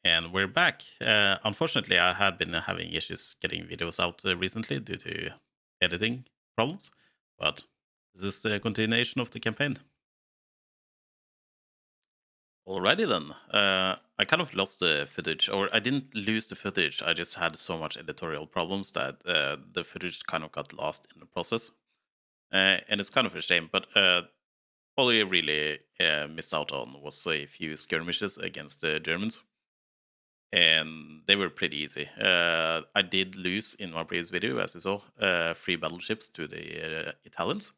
And we're back. Unfortunately, I had been having issues getting videos out recently due to editing problems, but this is the continuation of the campaign. Alrighty then. I kind of lost the footage, or I didn't lose the footage. I just had so much editorial problems that the footage kind of got lost in the process. And it's kind of a shame, but all I really missed out on was a few skirmishes against the Germans. And they were pretty easy. I did lose in my previous video, as you saw, 3 battleships to the Italians.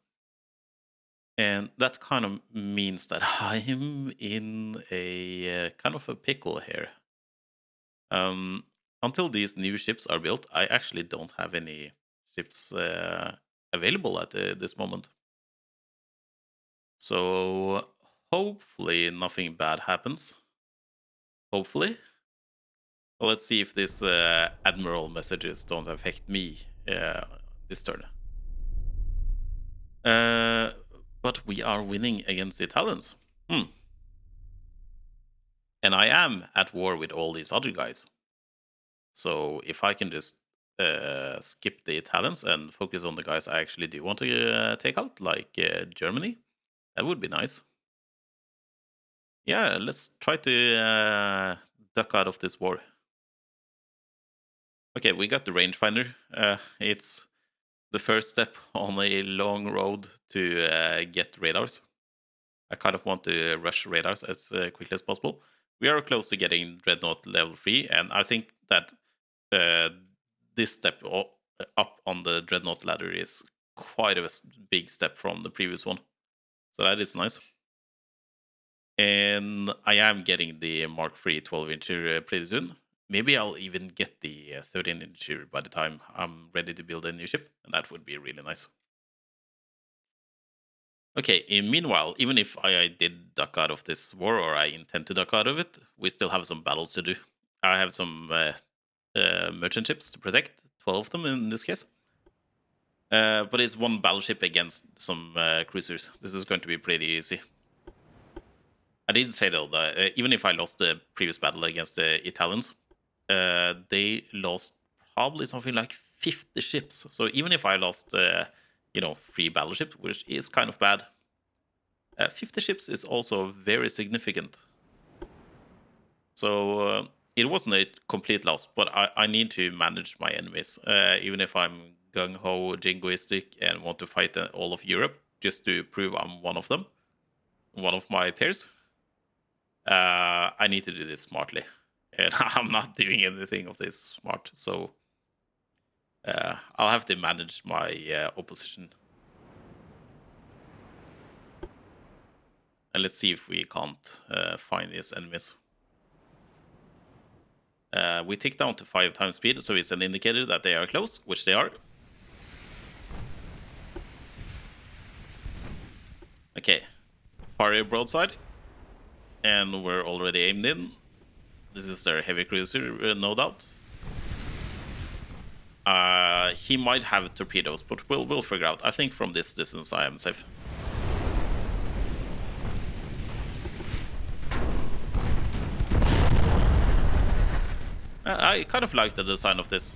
And that kind of means that I'm in a kind of a pickle here. Until these new ships are built, I actually don't have any ships available at this moment. So hopefully nothing bad happens. Hopefully. Well, let's see if this Admiral messages don't affect me this turn. But we are winning against the Italians. And I am at war with all these other guys. So if I can just skip the Italians and focus on the guys I actually do want to take out, like Germany, that would be nice. Yeah, let's try to duck out of this war. Okay, we got the rangefinder. It's the first step on a long road to get radars. I kind of want to rush radars as quickly as possible. We are close to getting Dreadnought level 3, and I think that this step up on the Dreadnought ladder is quite a big step from the previous one. So that is nice. And I am getting the Mark III 12-incher pretty soon. Maybe I'll even get the 13-incher by the time I'm ready to build a new ship, and that would be really nice. Okay, meanwhile, even if I did duck out of this war, or I intend to duck out of it, we still have some battles to do. I have some merchant ships to protect, 12 of them in this case. But it's one battleship against some cruisers. This is going to be pretty easy. I did say, though, that even if I lost the previous battle against the Italians, they lost probably something like 50 ships. So even if I lost, 3 battleships, which is kind of bad, 50 ships is also very significant. So it wasn't a complete loss, but I need to manage my enemies, even if I'm gung-ho, jingoistic, and want to fight all of Europe, just to prove I'm one of them, one of my peers. I need to do this smartly. And I'm not doing anything of this smart, so I'll have to manage my opposition. And let's see if we can't find these enemies. We tick down to 5 times speed, so it's an indicator that they are close, which they are. Okay, fire broadside. And we're already aimed in. This is their heavy cruiser, no doubt. He might have torpedoes, but we'll figure out. I think from this distance I am safe. I kind of like the design of this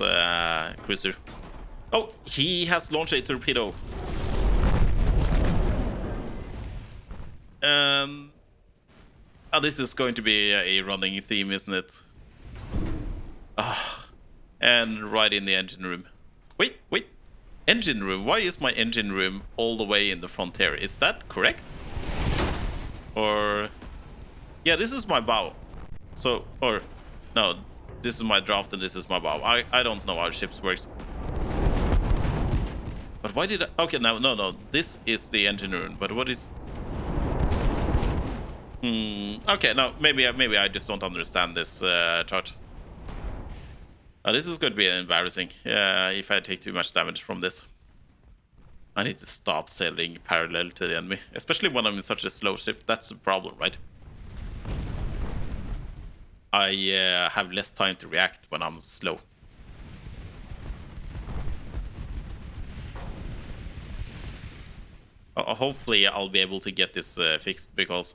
cruiser. Oh, he has launched a torpedo. Oh, this is going to be a running theme, isn't it? And right in the engine room. Wait. Engine room? Why is my engine room all the way in the frontier? Is that correct? Or... yeah, this is my bow. So, or... no, this is my draft and this is my bow. I don't know how ships works. But why did I... okay, no. This is the engine room, but what is... okay, no, maybe I just don't understand this chart. This is going to be embarrassing if I take too much damage from this. I need to stop sailing parallel to the enemy, especially when I'm in such a slow ship. That's the problem, right? I have less time to react when I'm slow. Hopefully I'll be able to get this fixed, because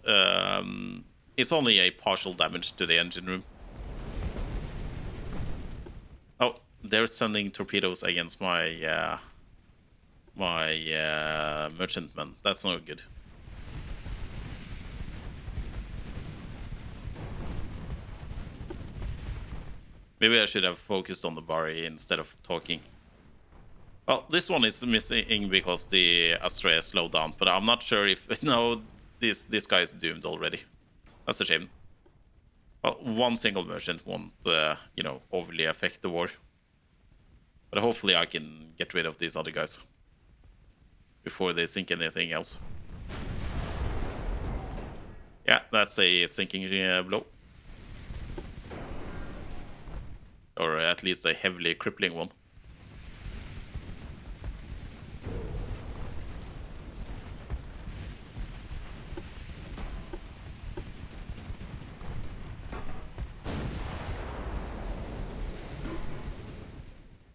it's only a partial damage to the engine room. Oh, they're sending torpedoes against my merchantman. That's not good. Maybe I should have focused on the Bari instead of talking. Well, this one is missing because the Astrea slowed down, but I'm not sure if... No, this guy is doomed already. That's a shame. Well, one single merchant won't, overly affect the war. But hopefully I can get rid of these other guys before they sink anything else. Yeah, that's a sinking blow. Or at least a heavily crippling one.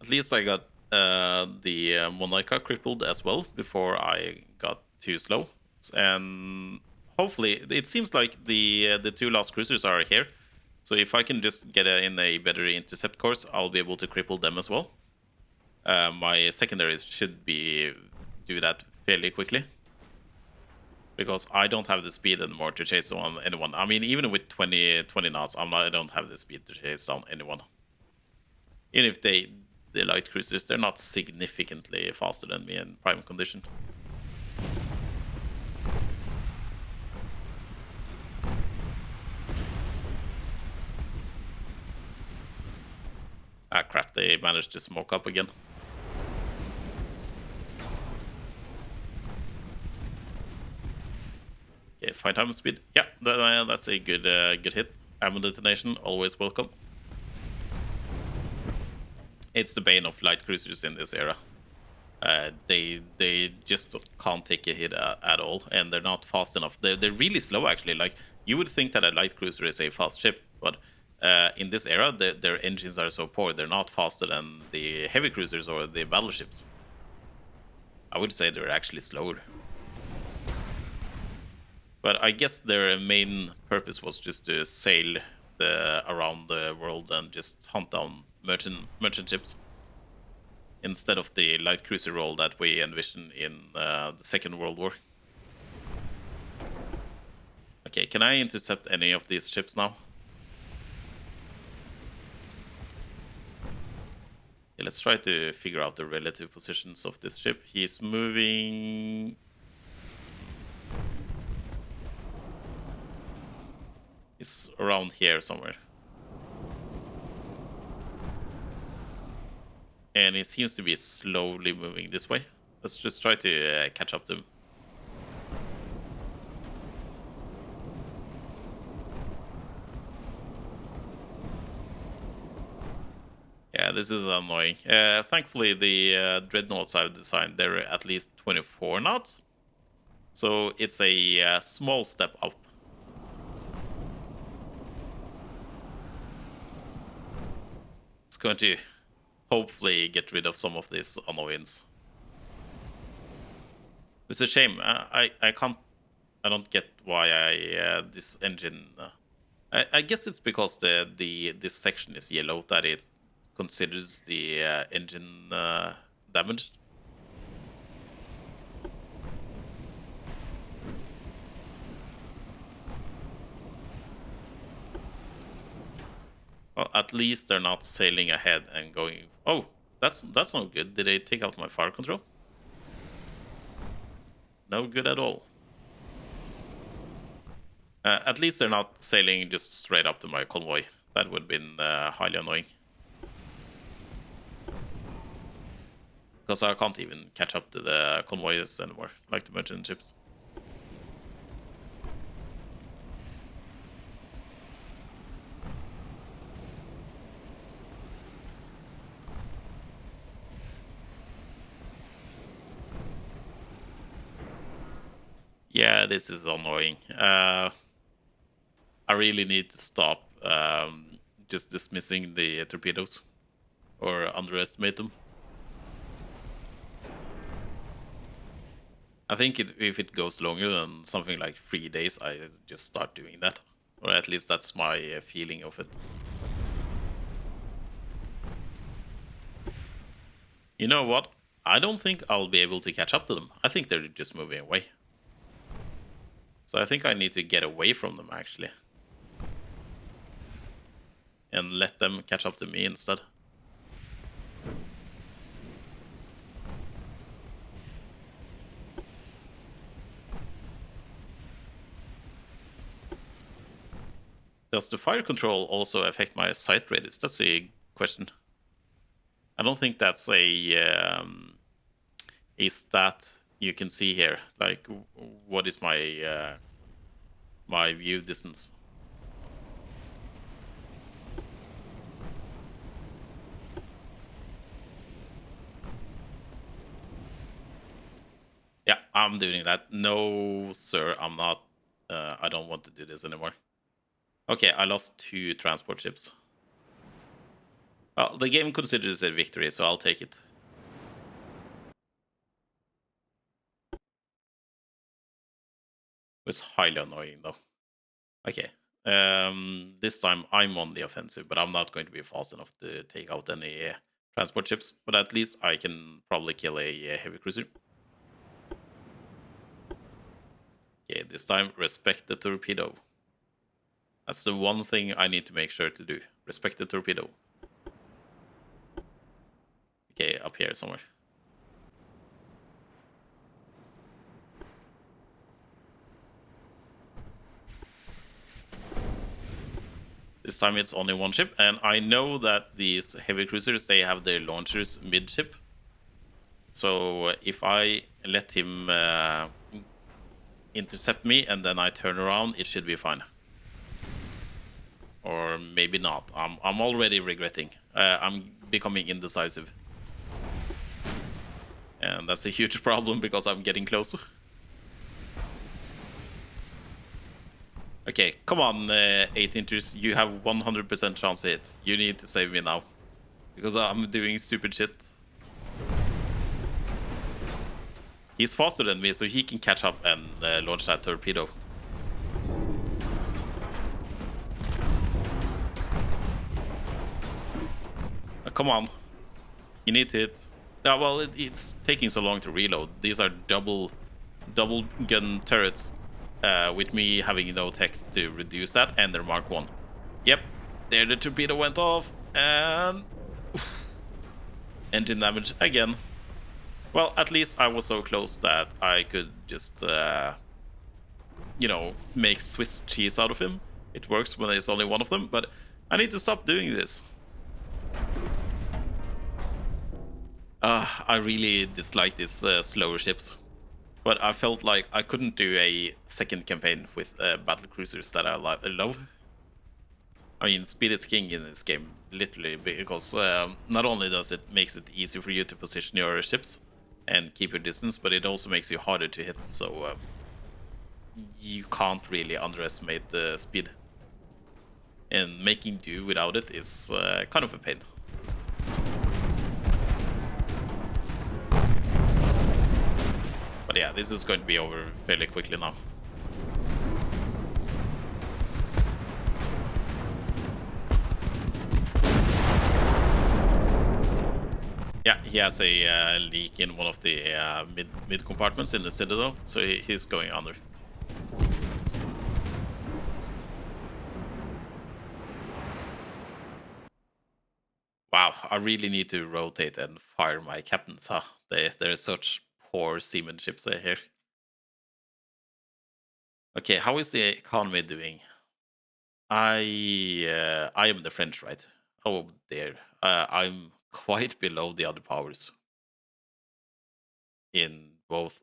At least I got the Monarcha crippled as well before I got too slow. And hopefully, it seems like the two last cruisers are here. So if I can just get in a better intercept course, I'll be able to cripple them as well. My secondaries should do that fairly quickly. Because I don't have the speed anymore to chase on anyone. I mean, even with 20 knots, I don't have the speed to chase down anyone. Even if the light cruisers, they're not significantly faster than me in prime condition. Ah crap, they managed to smoke up again. Okay, 5 times speed. Yeah, that's a good hit. Ammo detonation, always welcome. It's the bane of light cruisers in this era. They just can't take a hit at all, and they're not fast enough. They're really slow, actually. Like, you would think that a light cruiser is a fast ship, but in this era, their engines are so poor, they're not faster than the heavy cruisers or the battleships. I would say they're actually slower. But I guess their main purpose was just to sail around the world and just hunt down merchant ships, instead of the light cruiser role that we envisioned in the Second World War. Okay, can I intercept any of these ships now? Okay, let's try to figure out the relative positions of this ship. He's moving... He's around here somewhere. And it seems to be slowly moving this way. Let's just try to catch up to him. Yeah, this is annoying. Thankfully, the Dreadnoughts I've designed, they're at least 24 knots. So it's a small step up. It's going to hopefully get rid of some of this annoyance. It's a shame. I don't get why this engine. I guess it's because this section is yellow that it considers the engine damaged. Well, at least they're not sailing ahead and going... Oh, that's not good. Did they take out my fire control? No good at all. At least they're not sailing just straight up to my convoy. That would have been highly annoying. Because I can't even catch up to the convoys anymore, like the merchant ships. Yeah, this is annoying. I really need to stop just dismissing the torpedoes or underestimate them. I think if it goes longer than something like 3 days, I just start doing that. Or at least that's my feeling of it. You know what? I don't think I'll be able to catch up to them. I think they're just moving away. So I think I need to get away from them, actually. And let them catch up to me instead. Does the fire control also affect my sight radius? That's a question. I don't think that's a stat you can see here. Like, what is my my view distance? Yeah, I'm doing that. No, sir, I'm not. I don't want to do this anymore. Okay, I lost 2 transport ships. Well, the game considers it a victory, so I'll take it. It was highly annoying, though. Okay. This time I'm on the offensive, but I'm not going to be fast enough to take out any transport ships. But at least I can probably kill a heavy cruiser. Okay, this time respect the torpedo. That's the one thing I need to make sure to do. Respect the torpedo. Okay, up here somewhere. This time it's only 1 ship, and I know that these heavy cruisers, they have their launchers mid-ship. So if I let him intercept me and then I turn around, it should be fine. Or maybe not. I'm already regretting. I'm becoming indecisive. And that's a huge problem because I'm getting close. Okay, come on, 8 inches. You have 100% chance to hit. You need to save me now. Because I'm doing stupid shit. He's faster than me, so he can catch up and launch that torpedo. Come on. You need to hit. Yeah, well, it's taking so long to reload. These are double gun turrets. With me having no text to reduce that, and they're Mark 1. Yep, there the torpedo went off, and engine damage again. Well, at least I was so close that I could just, you know, make Swiss cheese out of him. It works when there's only one of them, but I need to stop doing this. I really dislike these slower ships. But I felt like I couldn't do a second campaign with battle cruisers that I love. I mean, speed is king in this game, literally, because not only does it makes it easy for you to position your ships and keep your distance, but it also makes you harder to hit, so you can't really underestimate the speed. And making do without it is kind of a pain. But yeah, this is going to be over fairly quickly now. Yeah, he has a leak in one of the mid compartments in the Citadel, so he's going under. Wow, I really need to rotate and fire my captains, huh? They're such poor seamanship here. Okay, how is the economy doing? I am the French, right? Oh dear, I'm quite below the other powers in both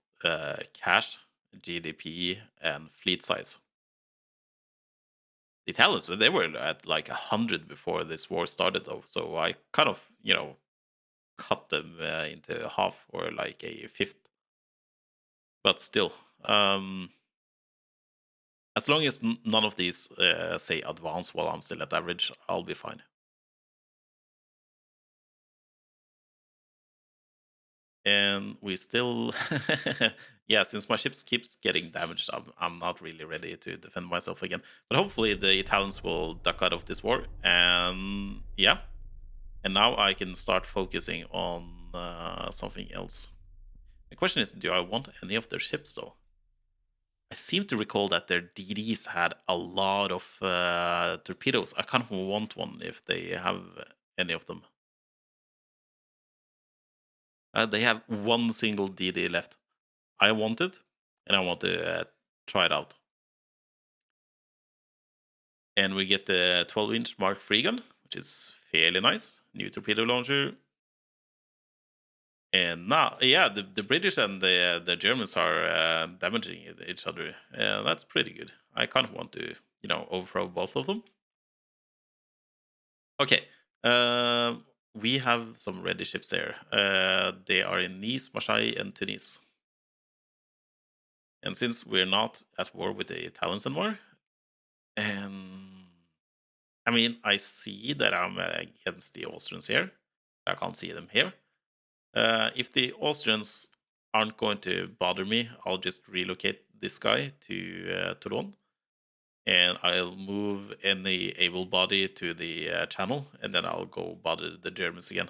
cash, GDP, and fleet size. The Italians, they were at like 100 before this war started, though. So I kind of, you know, cut them into half or like a fifth. But still, as long as none of these say advance while I'm still at average, I'll be fine. And we still, yeah, since my ships keeps getting damaged, I'm not really ready to defend myself again. But hopefully the Italians will duck out of this war, and yeah. And now I can start focusing on something else. The question is, do I want any of their ships though? I seem to recall that their DDs had a lot of torpedoes. I kind of want one if they have any of them. They have one single DD left. I want it, and I want to try it out. And we get the 12-inch Mark III gun, which is fairly nice. New torpedo launcher. And now, yeah, the British and the Germans are damaging each other. That's pretty good. I kind of want to, overthrow both of them. Okay. We have some ready ships there. They are in Nice, Marseille, and Tunis. And since we're not at war with the Italians anymore, I mean, I see that I'm against the Austrians here. I can't see them here. If the Austrians aren't going to bother me, I'll just relocate this guy to Toulon. And I'll move any able body to the channel, and then I'll go bother the Germans again.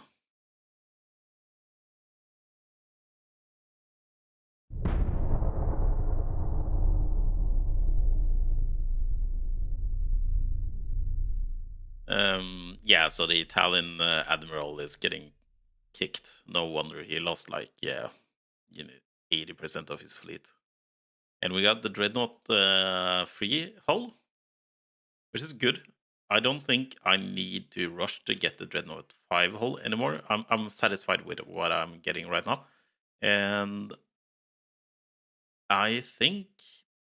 Yeah, so the Italian Admiral is getting kicked. No wonder he lost 80% of his fleet. And we got the Dreadnought free hull, which is good. I don't think I need to rush to get the Dreadnought 5 hull anymore. I'm satisfied with what I'm getting right now. And I think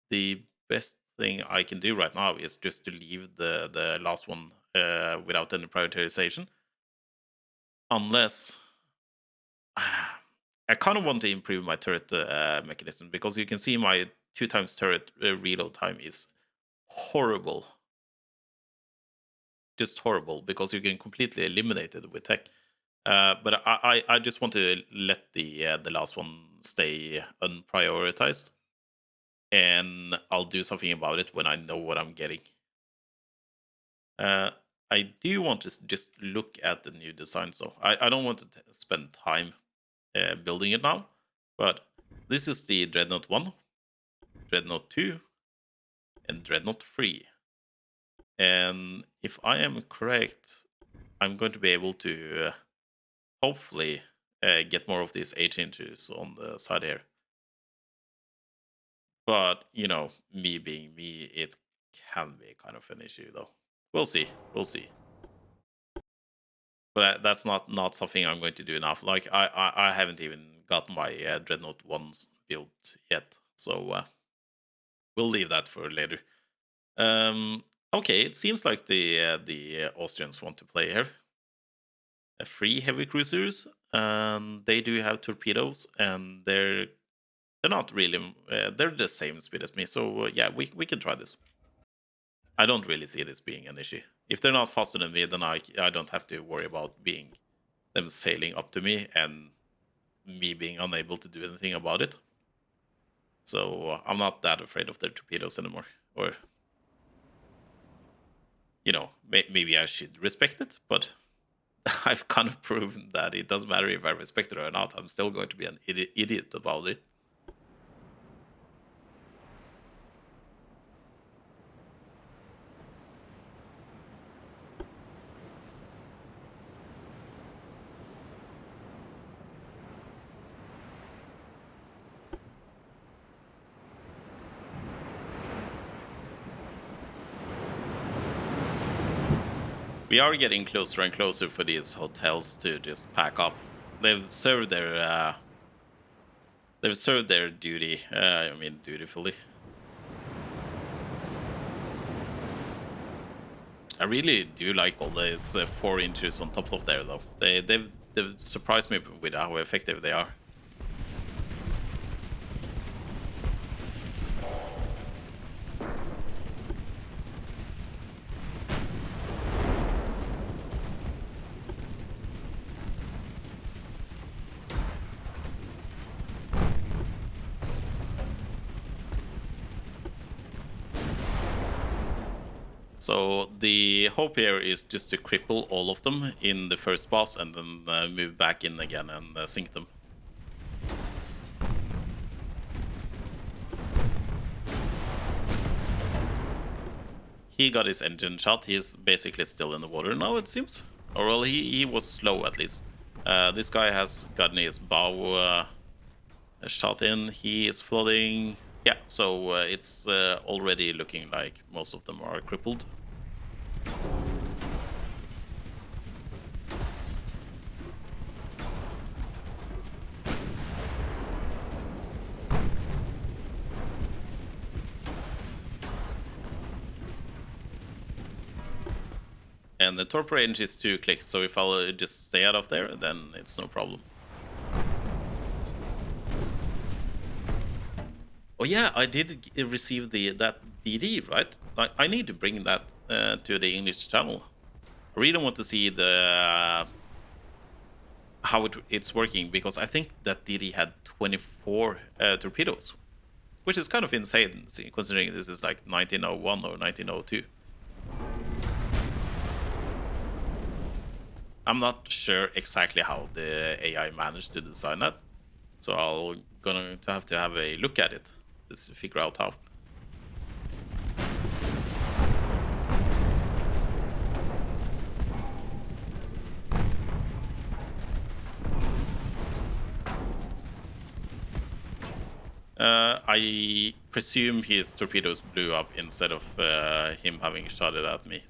the best thing I can do right now is just to leave the last one without any prioritization. Unless I kind of want to improve my turret mechanism, because you can see my 2x turret reload time is horrible. Just horrible, because you can completely eliminate it with tech. But I just want to let the last one stay unprioritized, and I'll do something about it when I know what I'm getting. I do want to just look at the new design, so I don't want to spend time building it now. But this is the Dreadnought 1, Dreadnought 2, and Dreadnought 3. And if I am correct, I'm going to be able to hopefully get more of these 8 inches on the side here. But, me being me, it can be kind of an issue, though. We'll see. We'll see. But that's not something I'm going to do now. Like, I haven't even got my Dreadnought 1s built yet. So we'll leave that for later. Okay, it seems like the Austrians want to play here. 3 heavy cruisers, and they do have torpedoes, and they're not really they're the same speed as me. So yeah, we can try this. I don't really see this being an issue. If they're not faster than me, then I don't have to worry about them sailing up to me and me being unable to do anything about it. So I'm not that afraid of their torpedoes anymore. Or, maybe I should respect it, but I've kind of proven that it doesn't matter if I respect it or not. I'm still going to be an idiot about it. We are getting closer and closer for these hotels to just pack up. They've served their duty. Dutifully. I really do like all these 4 inches on top of there, though. They've surprised me with how effective they are. So the hope here is just to cripple all of them in the first pass and then move back in again and sink them. He got his engine shot. He's basically still in the water now, it seems. Or well, he was slow at least. This guy has gotten his bow shot in. He is flooding. Yeah, so it's already looking like most of them are crippled. And the torp range is 2 clicks, so if I'll just stay out of there, then it's no problem. Oh yeah, I did receive that DD, right? Like, I need to bring that to the English channel. I really want to see the how it's working, because I think that DD had 24 torpedoes, which is kind of insane considering this is like 1901 or 1902. I'm not sure exactly how the AI managed to design that, so I'll gonna have to have a look at it to figure out how. I presume his torpedoes blew up instead of him having shot it at me.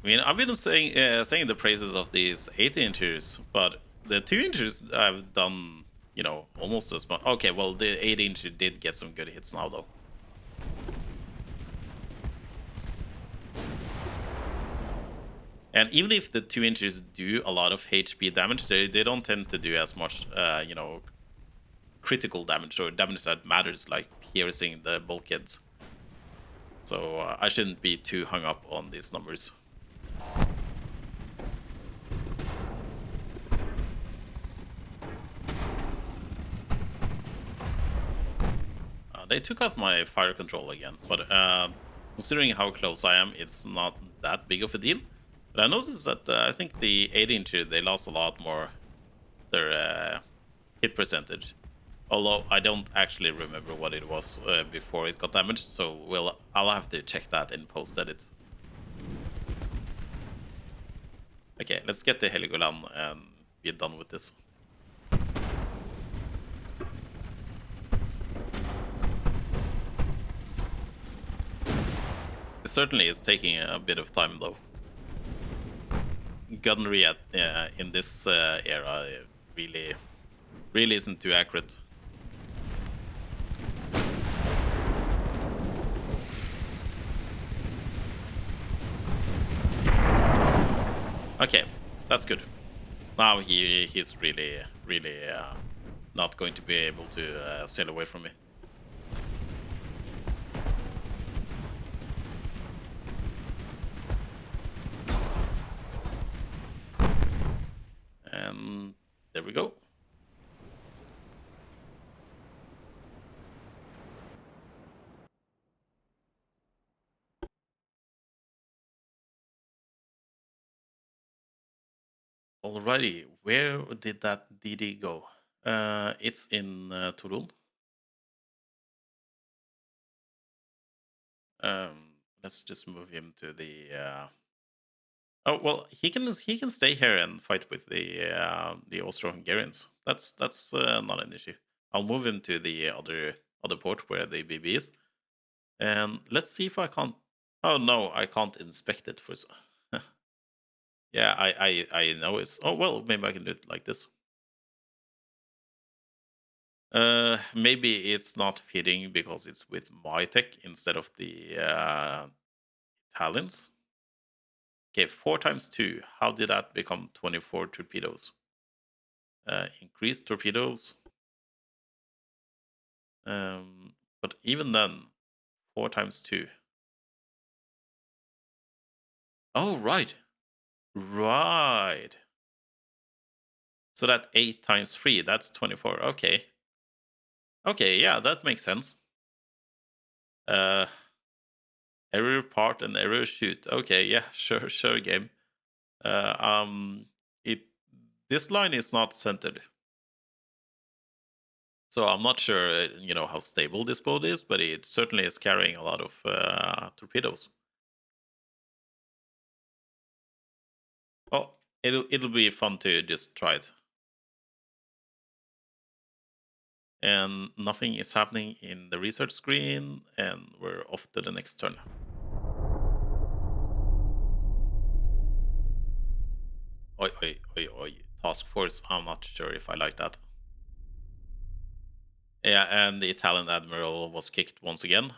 I mean, I've been saying the praises of these 8-inchers, but the 2-inchers I've done, you know, almost as much. Okay, well, the 8-incher did get some good hits now, though. And even if the 2-inchers do a lot of HP damage, they don't tend to do as much, you know, critical damage or damage that matters, like piercing the bulkheads. So I shouldn't be too hung up on these numbers. They took out my fire control again, but considering how close I am, it's not that big of a deal. But I noticed that I think the 8-incher, they lost a lot more their hit percentage. Although I don't actually remember what it was before it got damaged, so I'll have to check that in post-edit. Okay, let's get the Heligoland and be done with this. It certainly is taking a bit of time, though. Gunnery in this era really isn't too accurate. Okay, that's good. Now he's really not going to be able to sail away from me. And there we go. Alrighty, where did that DD go? It's in Torun. Let's just move him to the. Oh well, he can stay here and fight with the Austro-Hungarians. That's not an issue. I'll move him to the other port where the BB is, and let's see if I can't. Oh no, I can't inspect it for. Yeah, I know it's. Oh well, maybe I can do it like this. Maybe it's not fitting because it's with my tech instead of the Italians. Okay, 4 times 2. How did that become 24 torpedoes? Increased torpedoes. But even then, 4 times 2. Oh, right. Right. So that 8 times 3, that's 24. Okay. Okay, yeah, that makes sense. Error part and error shoot. Okay, yeah, sure game. It this line is not centered. So I'm not sure, how stable this boat is, but it certainly is carrying a lot of torpedoes. Well, it'll be fun to just try it. And nothing is happening in the research screen, and we're off to the next turn. Oi, oi, oi, oi. Task force, I'm not sure if I like that. Yeah, and the Italian Admiral was kicked once again.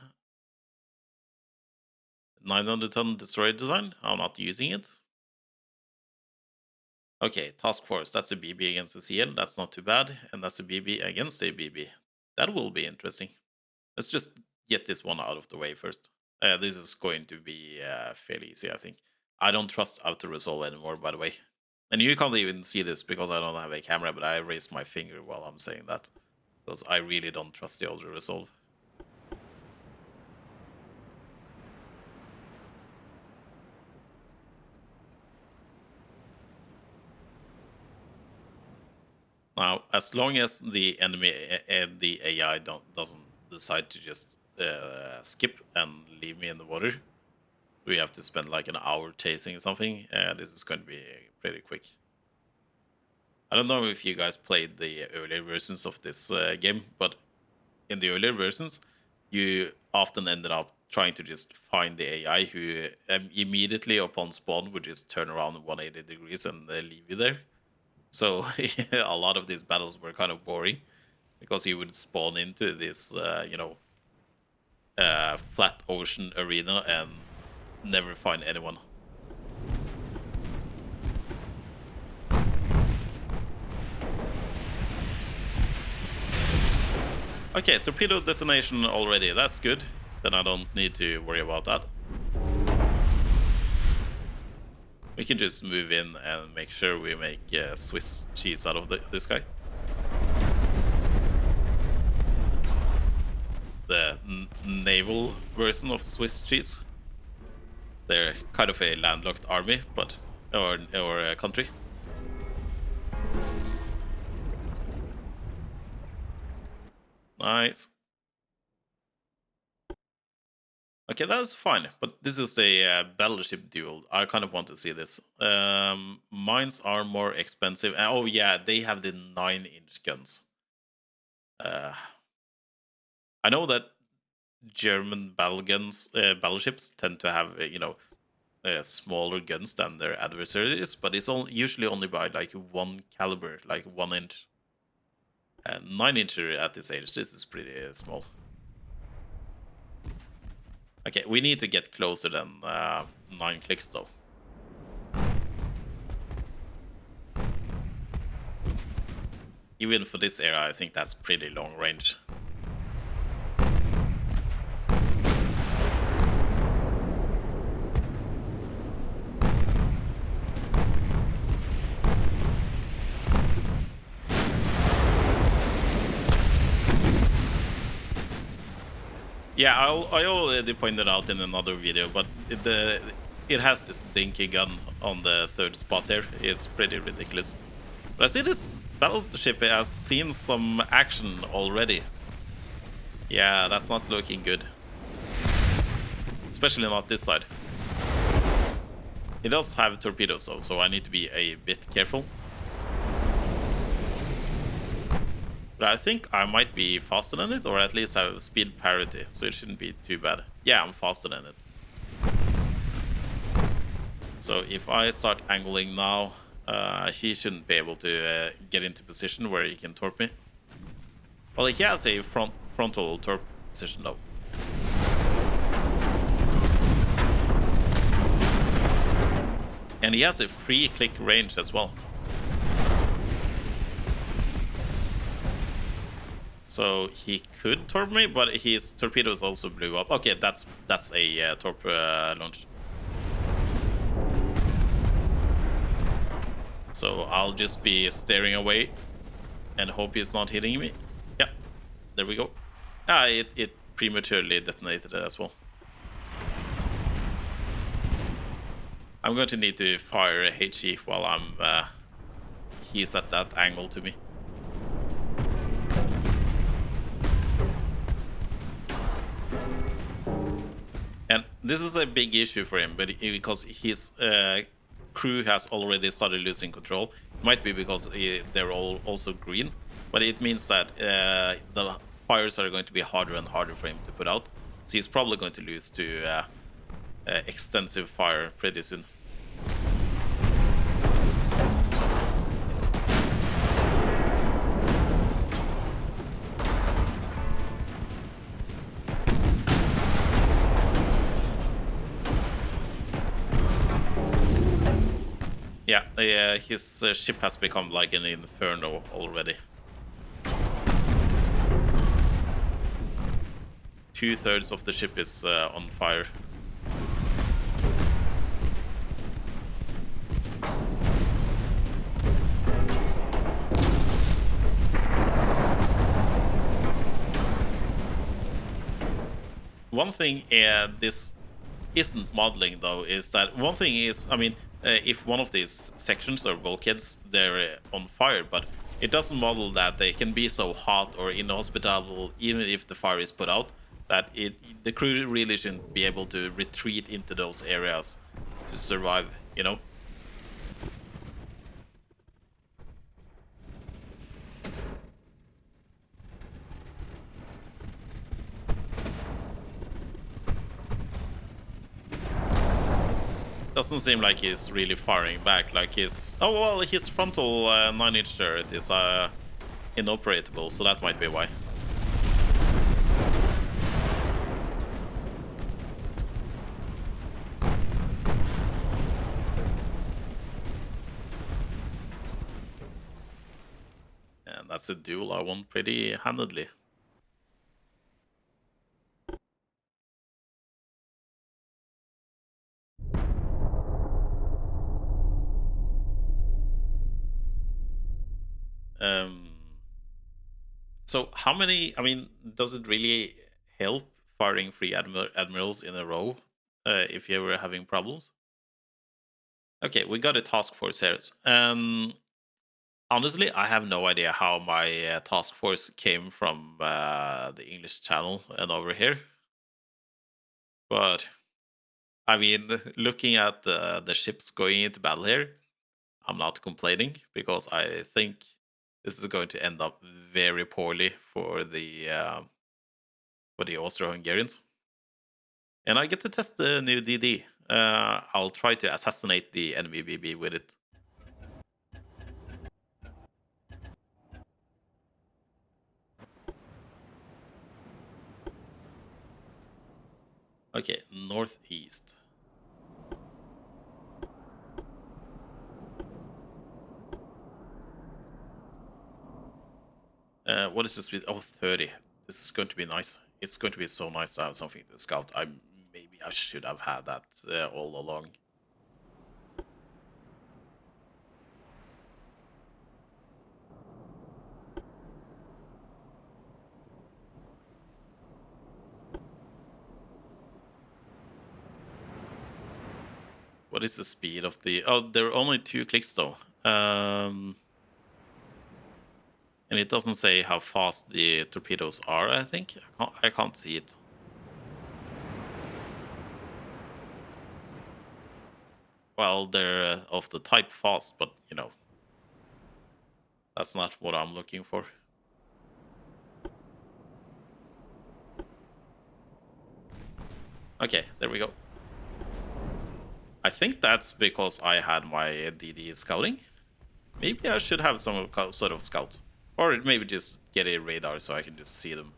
900-ton destroyer design, I'm not using it. Okay, task force, that's a BB against a CL, that's not too bad. And that's a BB against a BB. That will be interesting. Let's just get this one out of the way first. This is going to be fairly easy, I think. I don't trust auto-resolve anymore, by the way. And you can't even see this because I don't have a camera, but I raised my finger while I'm saying that. Because I really don't trust the auto-resolve. Now, as long as the enemy and the AI doesn't decide to just skip and leave me in the water, we have to spend like an hour chasing something. This is going to be pretty quick. I don't know if you guys played the earlier versions of this game, but in the earlier versions, you often ended up trying to just find the AI who immediately upon spawn would just turn around 180 degrees and leave you there. So a lot of these battles were kind of boring because you would spawn into this, flat ocean arena and never find anyone. Okay, torpedo detonation already. That's good. Then I don't need to worry about that. We can just move in and make sure we make Swiss cheese out of this guy. The naval version of Swiss cheese. They're kind of a landlocked army, but or a country. Nice. Okay, that's fine, but this is the battleship duel. I kind of want to see this. Mines are more expensive. Oh yeah, they have the 9-inch guns. I know that German battleships tend to have smaller guns than their adversaries, but it's usually only by like one caliber, like 1 inch. And 9-incher at this age, this is pretty small. Okay, we need to get closer than 9 clicks though. Even for this era, I think that's pretty long range. Yeah, I already pointed out in another video, but it has this dinky gun on the third spot here. It's pretty ridiculous. But I see this battleship has seen some action already. Yeah, that's not looking good. Especially not this side. It does have torpedoes though, so I need to be a bit careful. But I think I might be faster than it, or at least have speed parity, so it shouldn't be too bad. Yeah, I'm faster than it. So if I start angling now, he shouldn't be able to get into position where he can torp me. Well, he has a frontal torp position though. And he has a free click range as well. So he could torp me, but his torpedoes also blew up. Okay, that's a torp launch. So I'll just be staring away and hope he's not hitting me. Yeah, there we go. Ah, it prematurely detonated as well. I'm going to need to fire a HE while he's at that angle to me. And this is a big issue for him, but because his crew has already started losing control. It might be because they're all also green, but it means that the fires are going to be harder and harder for him to put out. So he's probably going to lose to extensive fire pretty soon. Yeah, his ship has become like an inferno already. 2/3 of the ship is on fire. One thing this isn't modeling though is that one thing is, I mean, if one of these sections or bulkheads they're on fire, but it doesn't model that they can be so hot or inhospitable even if the fire is put out, that the crew really shouldn't be able to retreat into those areas to survive, you know? Doesn't seem like he's really firing back. Like his his frontal 9-inch turret is inoperable, so that might be why. And that's a duel I won pretty handedly. So how many, I mean, does it really help firing 3 admirals in a row if you were having problems? Okay, we got a task force here. Honestly, I have no idea how my task force came from the English channel and over here. But, I mean, looking at the ships going into battle here, I'm not complaining because I think this is going to end up very poorly for the Austro-Hungarians. And I get to test the new DD. I'll try to assassinate the enemy BB with it. Okay, northeast. What is the speed? Oh, 30. This is going to be nice. It's going to be so nice to have something to scout. Maybe I should have had that all along. What is the speed of the... Oh, there are only 2 clicks though. And it doesn't say how fast the torpedoes are, I think. I can't see it. Well, they're of the type fast, but, you know, that's not what I'm looking for. Okay, there we go. I think that's because I had my DD scouting. Maybe I should have some sort of scout. Or maybe just get a radar so I can just see them.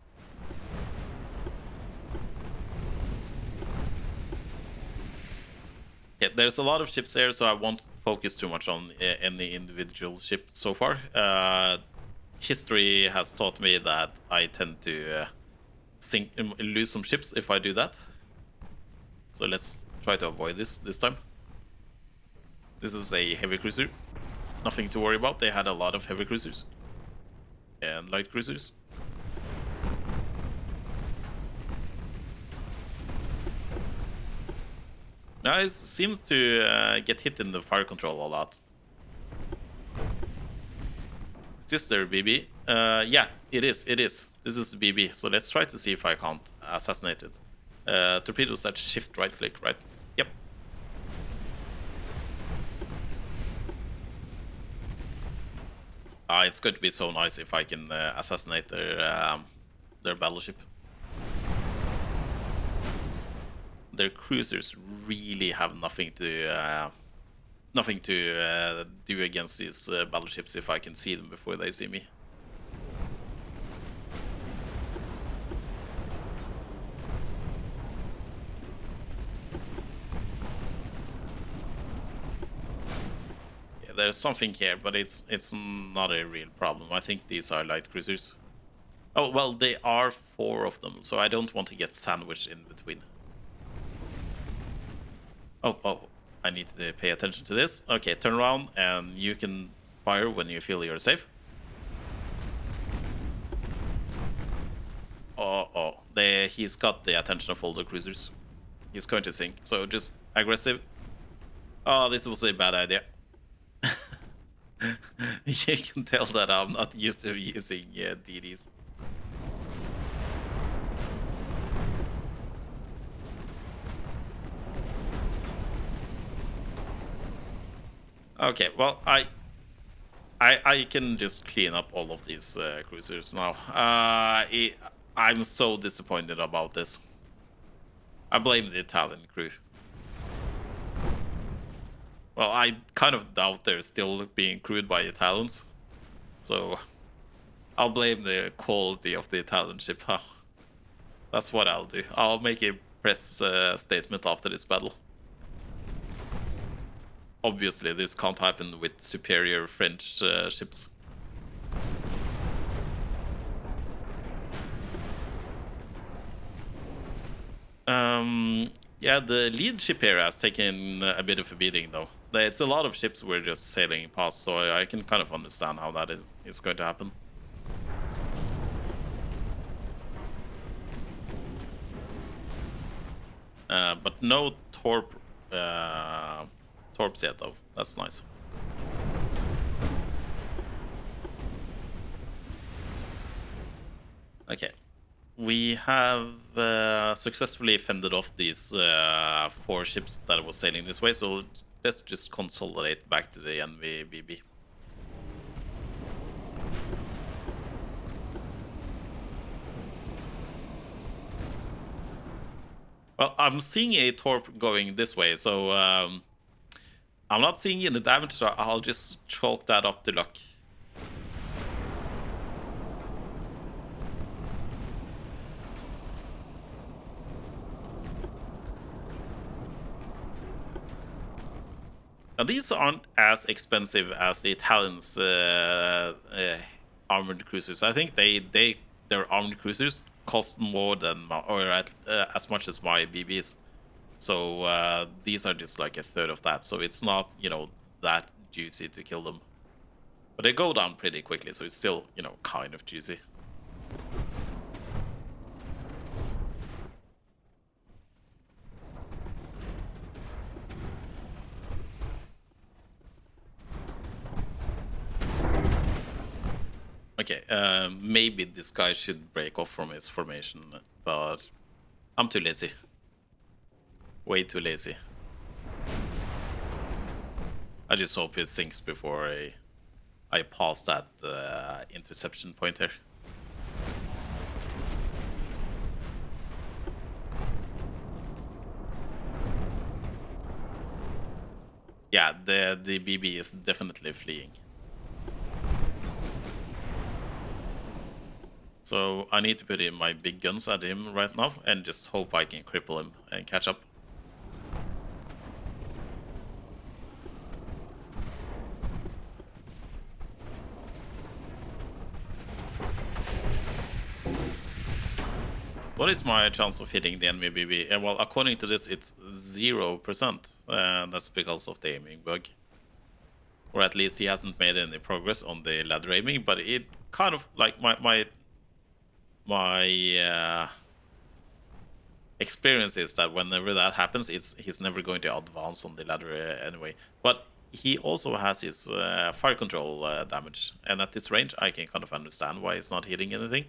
Yeah, there's a lot of ships there, so I won't focus too much on any individual ship so far. history has taught me that I tend to lose some ships if I do that. So let's try to avoid this time. This is a heavy cruiser. Nothing to worry about. They had a lot of heavy cruisers and light cruisers. Now it seems to get hit in the fire control a lot. Is this their BB? Yeah, it is. It is. This is the BB. So let's try to see if I can't assassinate it. Torpedoes that shift right click, right? Yep. It's going to be so nice if I can assassinate their battleship. Their cruisers really have nothing to do against these battleships if I can see them before they see me. Yeah, there's something here, but it's not a real problem. I think these are light cruisers. Oh, well, they are 4 of them, so I don't want to get sandwiched in between. Oh, I need to pay attention to this. Okay, turn around and you can fire when you feel you're safe. He's got the attention of all the cruisers. He's going to sink, so just aggressive. Oh, this was a bad idea. You can tell that I'm not used to using DDs. Okay, well, I can just clean up all of these cruisers now. I'm so disappointed about this. I blame the Italian crew. Well, I kind of doubt they're still being crewed by Italians. So I'll blame the quality of the Italian ship. Huh? That's what I'll do. I'll make a press statement after this battle. Obviously, this can't happen with superior French ships. Yeah, the lead ship here has taken a bit of a beating, though. It's a lot of ships we're just sailing past, so I can kind of understand how that is going to happen. But no torps yet, though. That's nice. Okay. We have successfully fended off these 4 ships that was sailing this way, so let's just consolidate back to the NVBB. Well, I'm seeing a torp going this way, so I'm not seeing any damage, so I'll just chalk that up to luck. Now, these aren't as expensive as the Italians' armored cruisers. I think their armored cruisers cost more than as much as my BBs. So these are just like a third of that. So it's not, that juicy to kill them. But they go down pretty quickly, so it's still, kind of juicy. Okay, maybe this guy should break off from his formation, but I'm too lazy. Way too lazy. I just hope he sinks before I pass that interception point here. Yeah, the BB is definitely fleeing. So I need to put in my big guns at him right now and just hope I can cripple him and catch up. What is my chance of hitting the enemy BB? Well, according to this, it's 0%. That's because of the aiming bug. Or at least he hasn't made any progress on the ladder aiming, but it kind of, like, my experience is that whenever that happens, he's never going to advance on the ladder anyway. But he also has his fire control damage, and at this range, I can kind of understand why he's not hitting anything.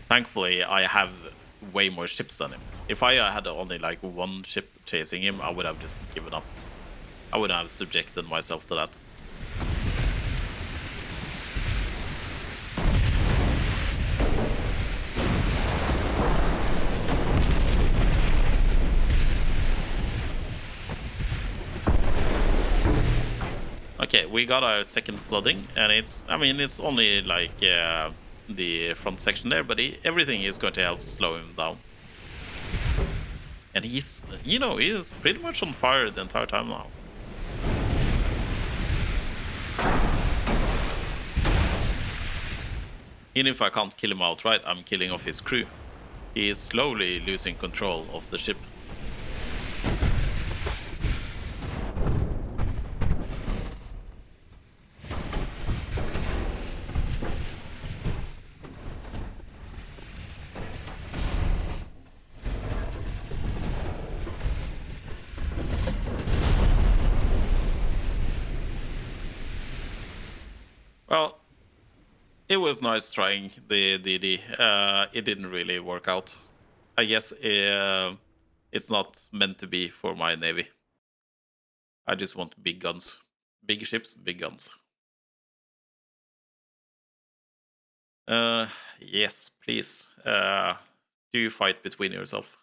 Thankfully, I have way more ships than him. If I had only like one ship chasing him, I would have just given up. I would have subjected myself to that. Okay, we got our second flooding, and it's only like the front section there, but everything is going to help slow him down. And he's, he is pretty much on fire the entire time now. Even if I can't kill him outright, I'm killing off his crew. He is slowly losing control of the ship. Well, it was nice trying the DD. It didn't really work out. I guess it's not meant to be for my navy. I just want big guns. Big ships, big guns. Yes, please. Do you fight between yourself?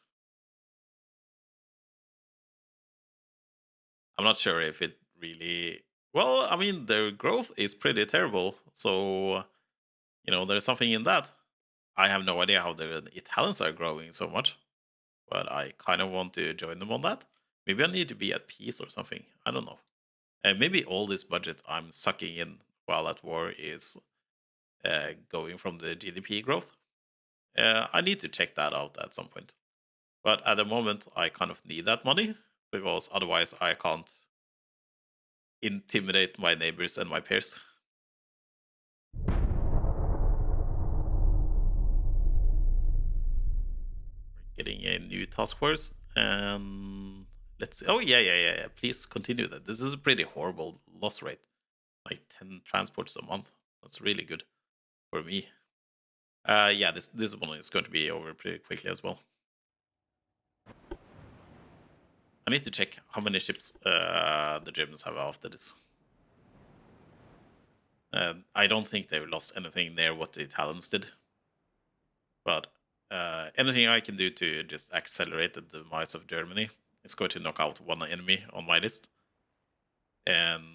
I'm not sure if it really... Well, I mean, their growth is pretty terrible, so, there's something in that. I have no idea how the Italians are growing so much, but I kind of want to join them on that. Maybe I need to be at peace or something. I don't know. And maybe all this budget I'm sucking in while at war is going from the GDP growth. I need to check that out at some point. But at the moment, I kind of need that money, because otherwise I can't intimidate my neighbors and my peers. We're getting a new task force, and let's see. Oh, yeah. Please continue that. This is a pretty horrible loss rate. Like 10 transports a month. That's really good for me. Yeah, this one is going to be over pretty quickly as well. I need to check how many ships the Germans have after this. I don't think they've lost anything near what the Italians did. But anything I can do to just accelerate the demise of Germany is going to knock out one enemy on my list. And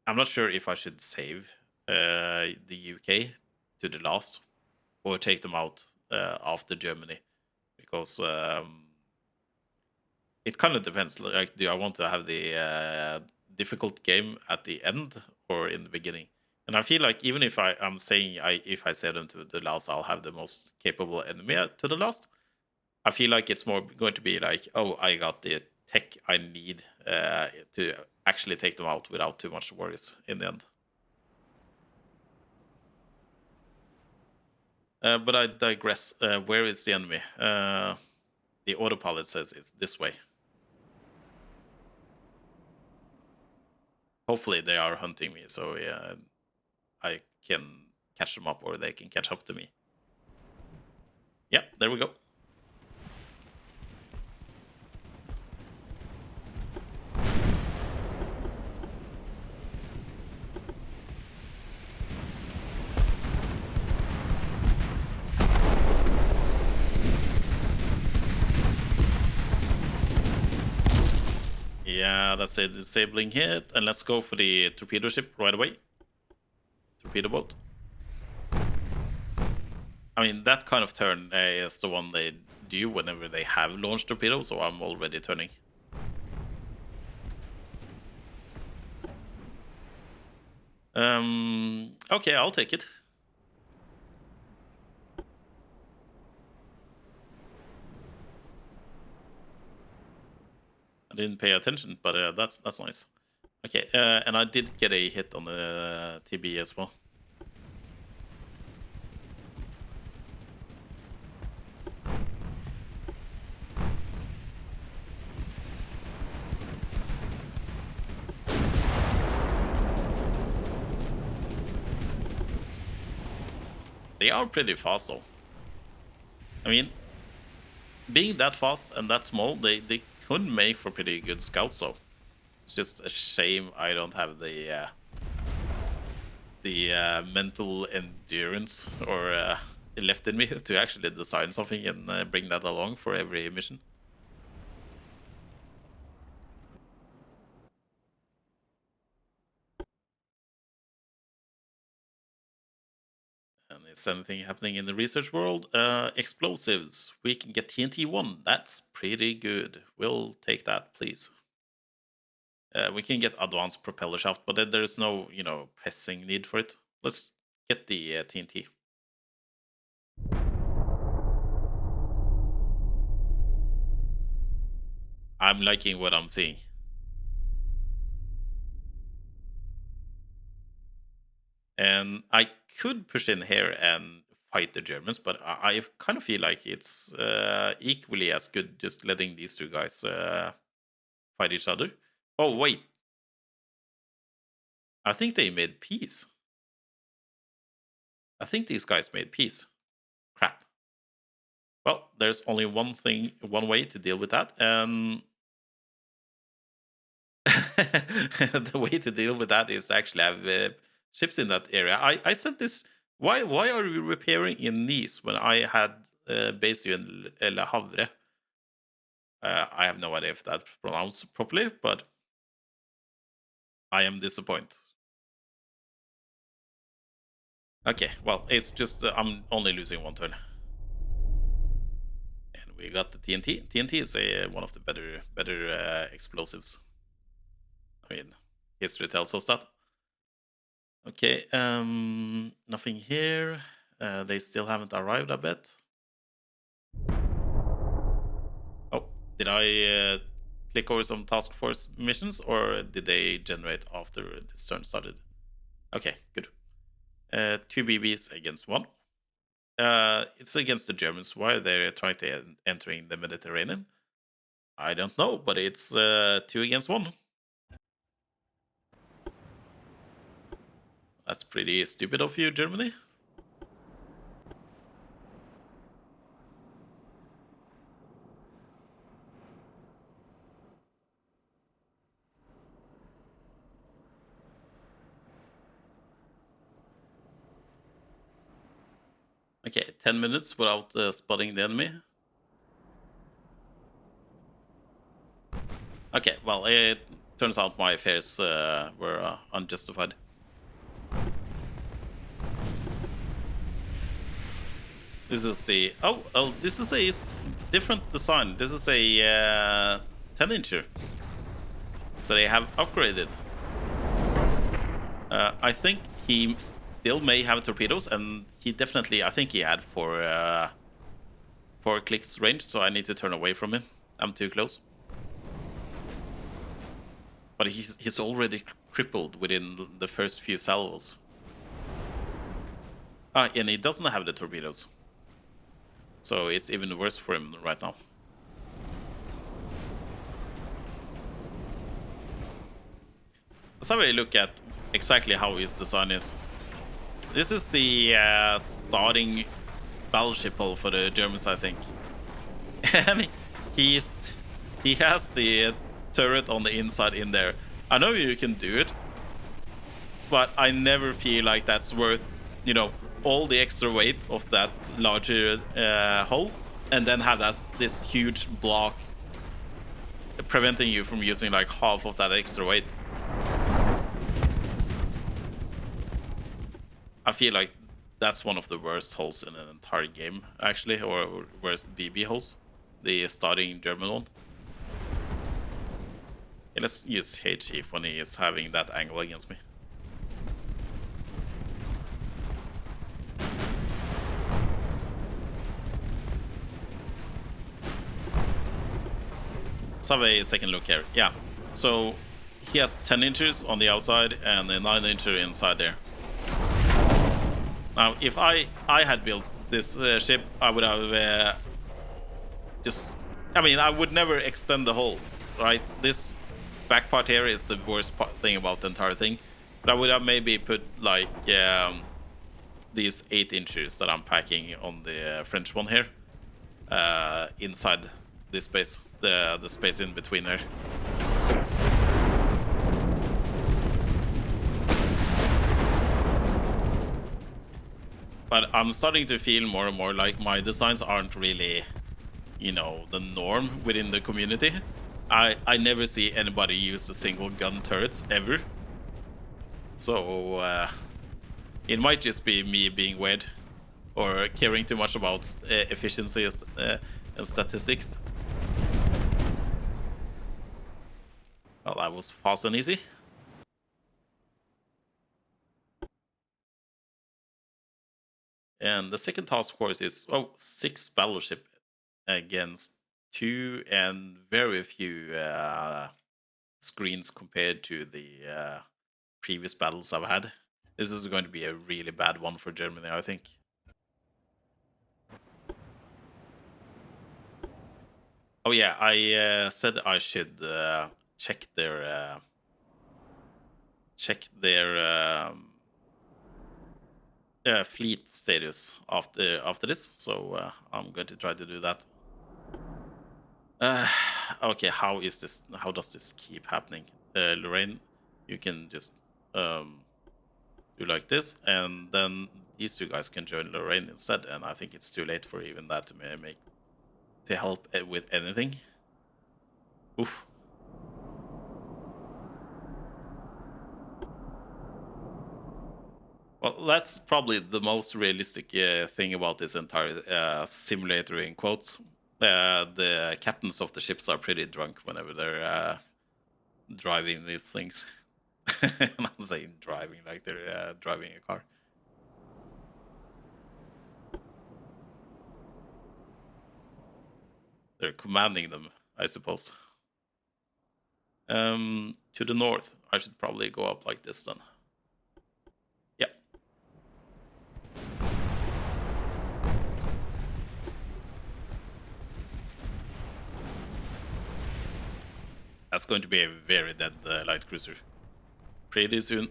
I'm not sure if I should save the UK to the last or take them out after Germany. Because... it kind of depends. Like, do I want to have the difficult game at the end or in the beginning? And I feel like even if I'm saying if I set them to the last, I'll have the most capable enemy to the last. I feel like it's more going to be like, oh, I got the tech I need to actually take them out without too much worries in the end. But I digress. Where is the enemy? The autopilot says it's this way. Hopefully they are hunting me, so yeah, I can catch them up, or they can catch up to me. Yeah, there we go. Yeah, that's a disabling hit, and let's go for the torpedo ship right away. torpedo boat. I mean, that kind of turn is the one they do whenever they have launched torpedoes, so I'm already turning. Okay, I'll take it. I didn't pay attention, but that's nice. Okay, and I did get a hit on the TB as well. They are pretty fast, though. I mean, being that fast and that small, they could make for pretty good scouts, though. It's just a shame I don't have the mental endurance or left in me to actually design something and bring that along for every mission. And is anything happening in the research world? Explosives. We can get TNT-1. That's pretty good. We'll take that, please. We can get advanced propeller shaft, but then there's no, pressing need for it. Let's get the TNT. I'm liking what I'm seeing. And I could push in here and fight the Germans, but I kind of feel like it's equally as good just letting these two guys fight each other. Oh, wait. I think they made peace. I think these guys made peace. Crap. Well, there's only one way to deal with that, and the way to deal with that is actually have ships in that area. I said this. Why are we repairing in Nice when I had base in Le Havre? I have no idea if that's pronounced properly, but I am disappointed. Okay, well, it's just I'm only losing one turn. And we got the TNT. TNT is one of the better explosives. I mean, history tells us that. Okay, nothing here. They still haven't arrived, I bet. Oh, did I click over some task force missions, or did they generate after this turn started? Okay, good. 2 BBs against 1. It's against the Germans. Why are they trying to entering the Mediterranean? I don't know, but it's 2 against 1. That's pretty stupid of you, Germany. Okay, 10 minutes without spotting the enemy. Okay, well, it turns out my fears were unjustified. This is the... Oh, this is a different design. This is a 10-incher. So they have upgraded. I think he still may have torpedoes, and he definitely... I think he had 4 clicks range, so I need to turn away from him. I'm too close. But he's already crippled within the first few salvos. And he doesn't have the torpedoes. So it's even worse for him right now. Let's have a look at exactly how his design is. This is the starting battleship hull for the Germans, I think. And he has the turret on the inside in there. I know you can do it, but I never feel like that's worth, all the extra weight of that larger hull, and then have this huge block preventing you from using like half of that extra weight. I feel like that's one of the worst holes in an entire game, actually, or worst BB holes. The starting German one. Yeah, let's use HE when he is having that angle against me. Let's have a second look here. Yeah, so he has 10 inches on the outside and a 9 incher inside there. Now, if I had built this ship, I would have I would never extend the hull, right? This back part here is the worst thing about the entire thing. But I would have maybe put like these 8 inches that I'm packing on the French one here inside this space, the space in between there. But I'm starting to feel more and more like my designs aren't really, you know, the norm within the community. I never see anybody use the single gun turrets ever. So it might just be me being weird or caring too much about efficiency and statistics. Well, that was fast and easy. And the second task force is 6 battleship against 2 and very few screens compared to the previous battles I've had. This is going to be a really bad one for Germany, I think. Oh yeah, I said I should check their fleet status after this, so I'm going to try to do that. Okay, how does this keep happening? Lorraine, you can just do like this, and then these 2 guys can join Lorraine instead, and I think it's too late for even that to help with anything. Oof. Well, that's probably the most realistic thing about this entire simulator, in quotes. The captains of the ships are pretty drunk whenever they're driving these things. I'm saying driving like they're driving a car. They're commanding them, I suppose. To the north, I should probably go up like this then. Yeah. That's going to be a very dead light cruiser. Pretty soon.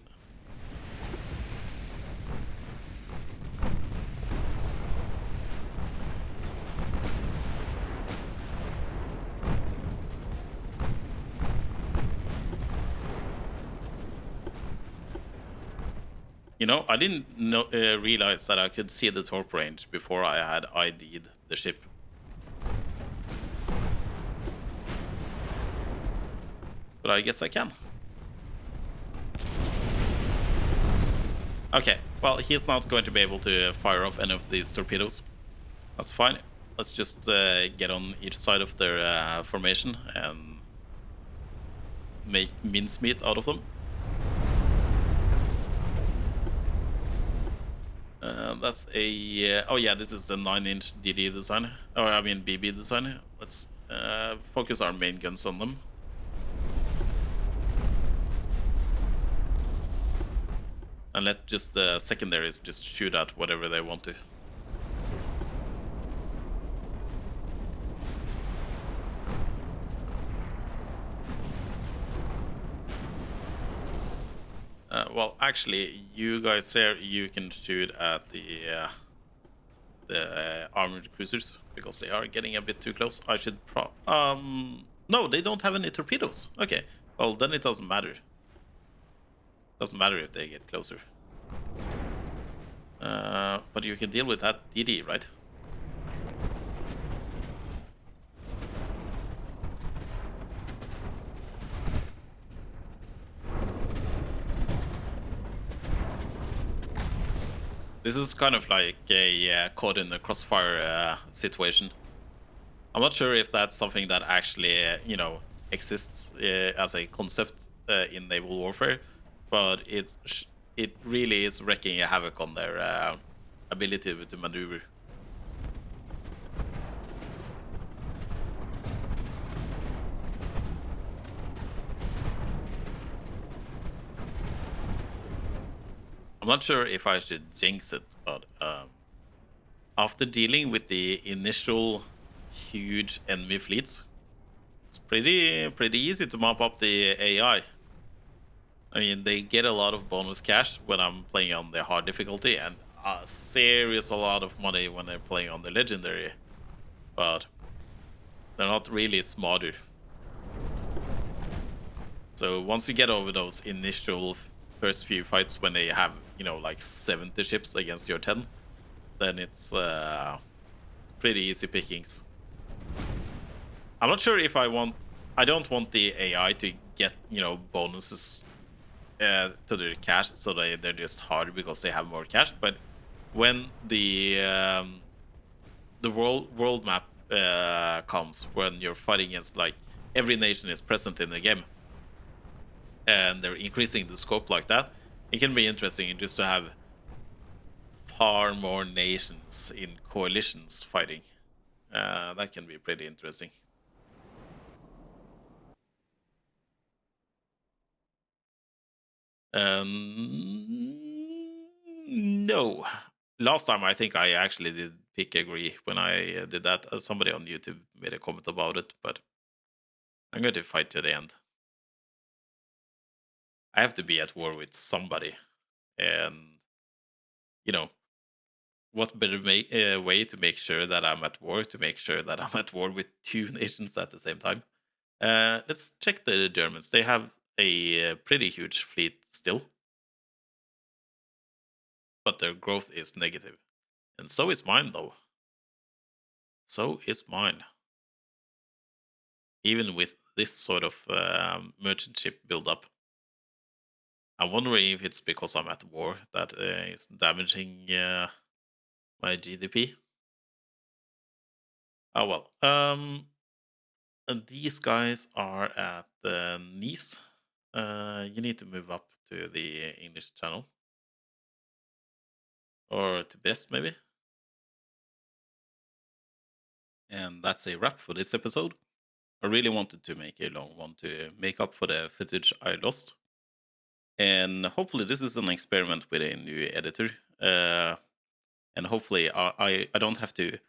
You know, I didn't realize that I could see the torp range before I had ID'd the ship. But I guess I can. Okay, well, he's not going to be able to fire off any of these torpedoes. That's fine. Let's just get on each side of their formation and make mincemeat out of them. That's a... oh yeah, this is the 9-inch DD design. Or I mean BB design. Let's focus our main guns on them. And let just the secondaries just shoot at whatever they want to. Well, actually, you guys here, you can shoot at the armored cruisers because they are getting a bit too close. I should no, they don't have any torpedoes. Okay, well then it doesn't matter. Doesn't matter if they get closer. But you can deal with that DD, right? This is kind of like a caught in the crossfire situation. I'm not sure if that's something that actually, exists as a concept in naval warfare, but it really is wreaking a havoc on their ability to maneuver. I'm not sure if I should jinx it, but after dealing with the initial huge enemy fleets, it's pretty easy to mop up the AI. I mean, they get a lot of bonus cash when I'm playing on the hard difficulty, and a serious a lot of money when they're playing on the legendary. But they're not really smarter. So once you get over those initial first few fights when they have, like 70 ships against your 10, then it's pretty easy pickings. I'm not sure if I don't want the AI to get, bonuses to their cash, so they're just hard because they have more cash. But when the world map comes, when you're fighting against like every nation is present in the game, and they're increasing the scope like that, it can be interesting just to have far more nations in coalitions fighting. That can be pretty interesting. No. Last time I think I actually did pick agree when I did that. Somebody on YouTube made a comment about it, but I'm going to fight to the end. I have to be at war with somebody, and you know what better way to make sure that I'm at war, to make sure that I'm at war with two nations at the same time. Let's check the Germans. They have a pretty huge fleet still, but their growth is negative. And so is mine, though. So is mine. Even with this sort of merchant ship build-up. I'm wondering if it's because I'm at war that is damaging my GDP. Oh well. And these guys are at Nice. You need to move up to the English channel. Or to Best, maybe. And that's a wrap for this episode. I really wanted to make a long one to make up for the footage I lost. And hopefully this is an experiment with a new editor. And hopefully I don't have to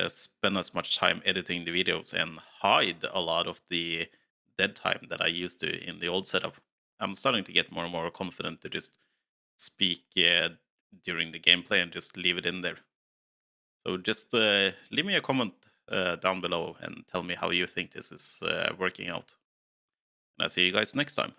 spend as much time editing the videos and hide a lot of the dead time that I used to in the old setup. I'm starting to get more and more confident to just speak during the gameplay and just leave it in there. So just leave me a comment down below and tell me how you think this is working out. And I'll see you guys next time.